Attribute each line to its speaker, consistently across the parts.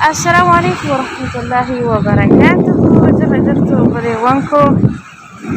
Speaker 1: السلام عليكم ورحمة الله وبركاته. جرجرتو بريوانكو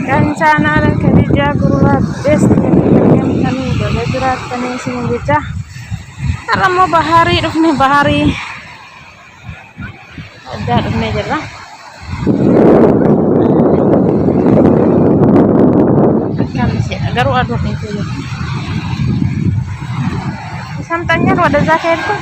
Speaker 1: كان سانا على كديجا قرولات بيست كم كانوا بجرات تنسين بيتا رمو بحاري ركني بحاري ada rukni jera kan sih agar waduh itu ya santannya ada zakir tuh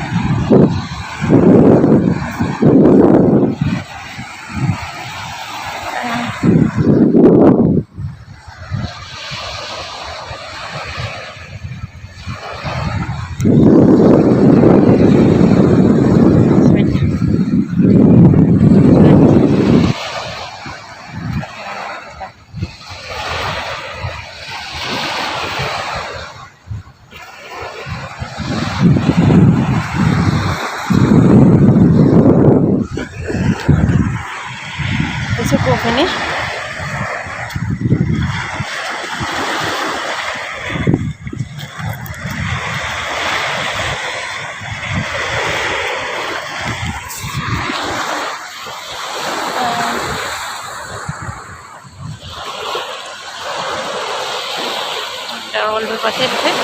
Speaker 1: cukup ini kalau berpasir sih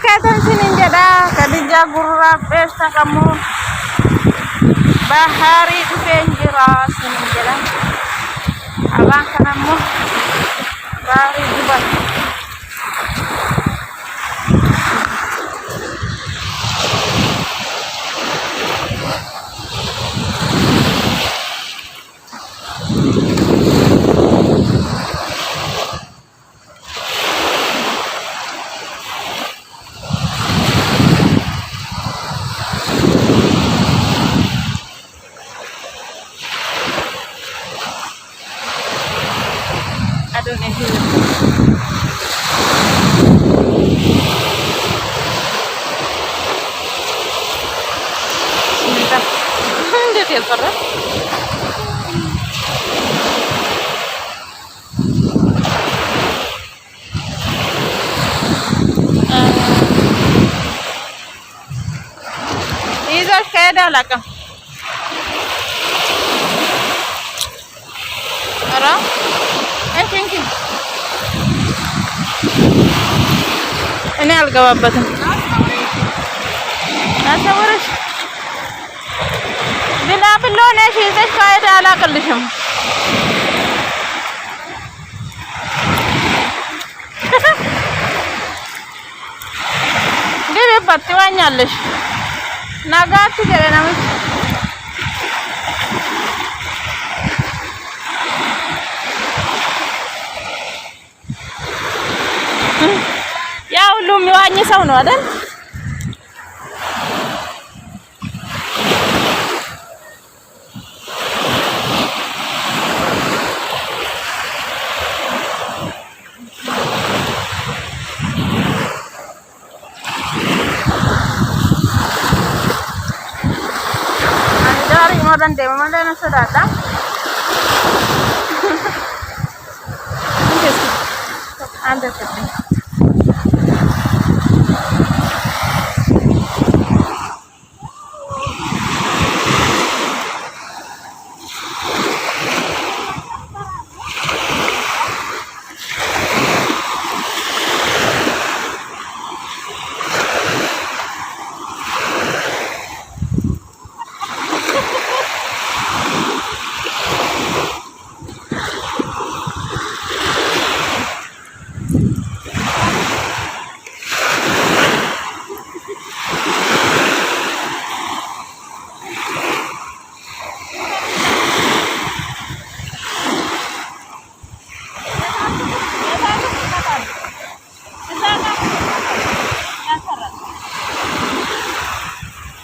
Speaker 1: Katan sini jada kadija gurra pesta kamu bahari itu penjira sini jada abang kanamu bahari jubat aduh nih sebentar dia telepon ይዘሽ ከሄደ አላውቅም ኧረ እኔ አልገባበትም አሰወረሽ ብላ ብሎነሽ ይዘሽ ከሄደ አላቅልሽም ግቢበት ትዋኛለሽ ናጋት ገበናም ያ ሁሉም የሚዋኝ ሰው ነው አይደል? አንዳሪ ሞዳን ደማለ ነው ሰዳታ አንተ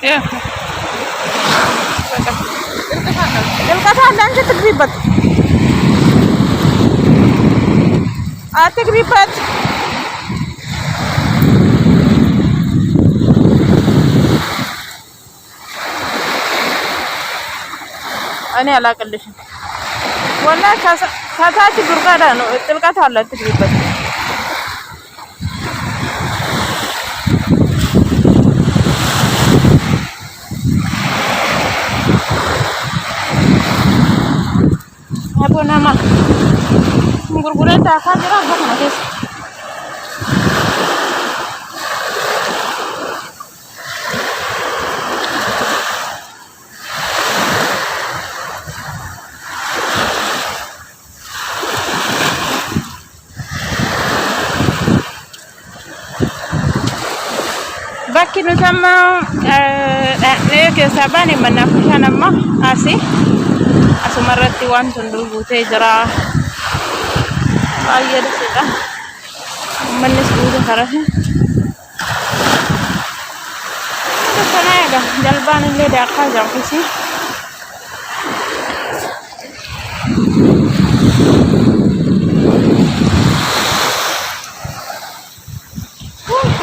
Speaker 1: ya القطع اللي انت تقريبا تقريبا እኔ አላቅልሽም ወላሂ ከታች ጉድጓድ ነው ጥልቀት አለ ትግቢበት አቦናማ ጉርጉረታ ካዝራ በከመቴስ bakki nuti amma keessaa baane manaafishaan amma asumarratti waan hunduu guutee jira baay'ee dhufuudha mannis guutuu karate kana egaa jalbaan illee daakkaa jaamfisi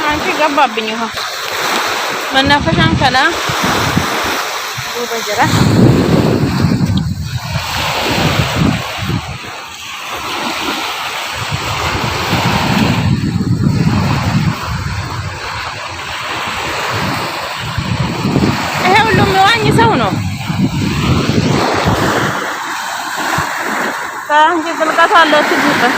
Speaker 1: anche gabbabbiñu ha manaafishaan kana duuba jira ሰው ነው ታንጂ ጥልቀት አለ ትግቢበት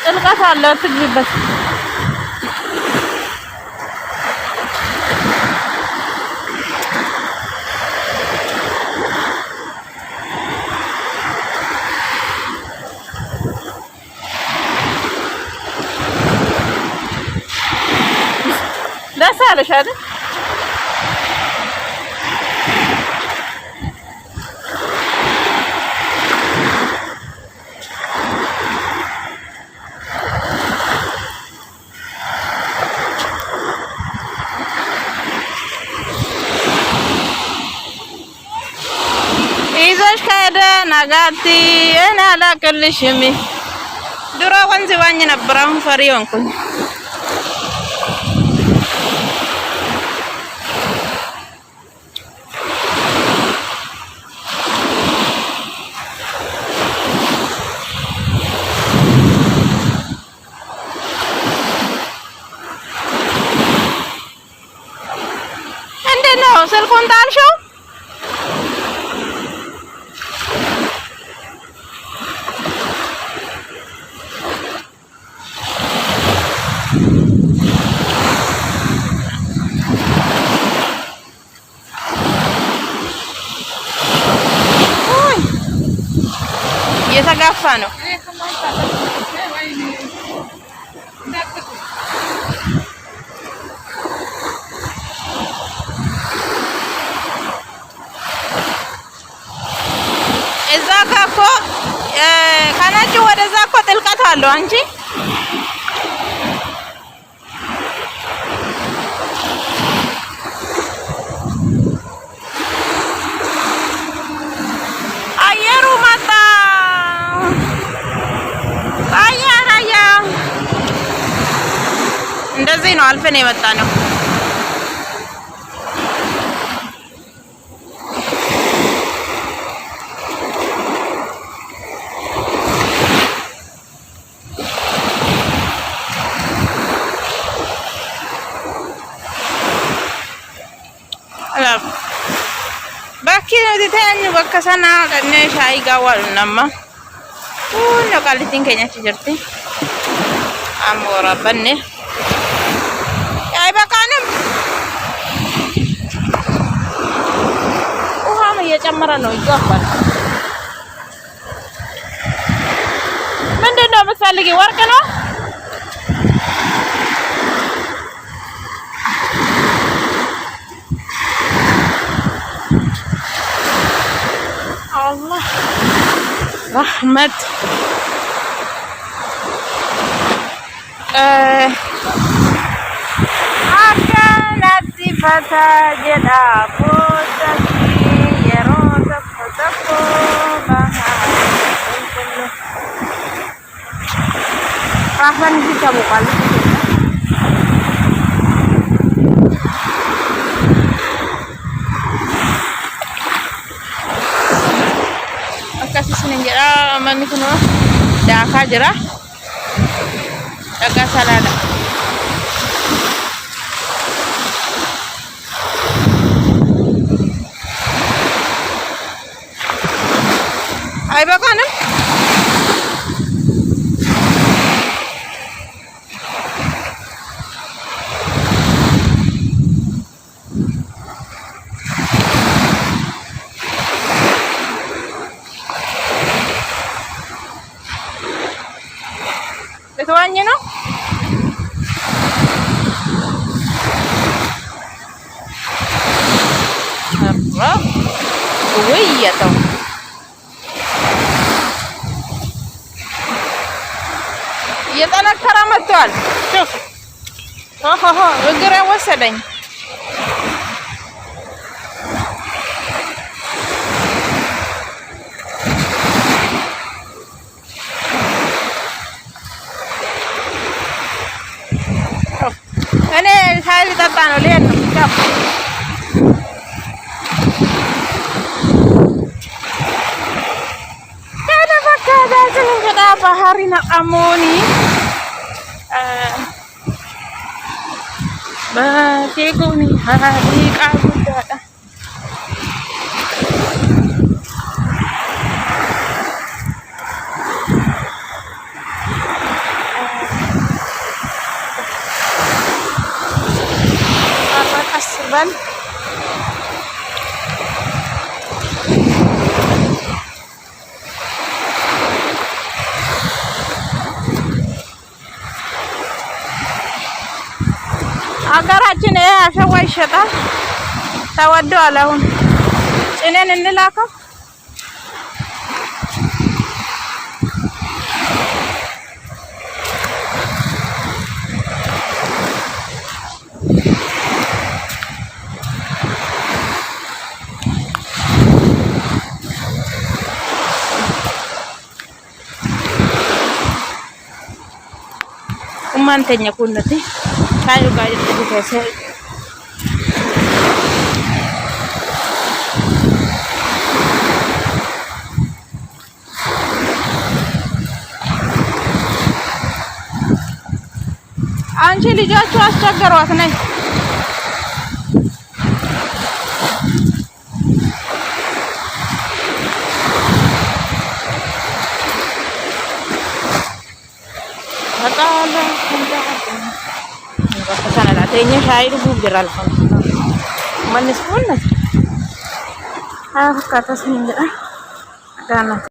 Speaker 1: ጥልቀት አለ ትግቢበት ደስ አለሽ አይደል ይዘሽ ከሄደ ናጋቲ እኔ አላቅልሽም ድሮ ወንዝ ዋኝ ነበር አሁን ፈሪ ሆንኩኝ ነው ስልኩን ጣልሽው የተጋፋ ነው እዛ ጋኮ ከነጭ ወደዛ እኮ ጥልቀት አለው አንቺ አየሩ መጣ አያ እንደዚህ ነው አልፈን የመጣ ነው bakki nuti teenyu bakka sana dhaqnee shaayii gaawwaadhu namma kunno qaallitiin keenya achi jirti amma waraabbanne yaay baqaanim ውሃም እየጨመረ ነው ይገባል ምንድን ነው የምትፈልጊው ወርቅ ነው الله رحمة أكانت صفة جدا بوتكي يروتك فتكو بها رحمة نسيت أبو قلب manni kun daakaa jira. Dhagaa salaadha. Ay baqana. Ketuanya no? Apa? Oh iya toh. Iya tanah keramat tuan. Cuk. Oh, begera wasadanya. Ini saya ditatan oleh cap. Kada bakada jangan kada apa hari nak amoni. Bagiku nih hari aku dah. Ban አገራችን አሸዋ ይሸጣል ተወዷል። አሁን ጭነን እንላከው mantennya kun nanti saya juga itu biasa anci ልጆቹ አስቸገሯት ነኝ Kesana lah, tehnya saya itu bukan manis pun. Kata sini, ada anak.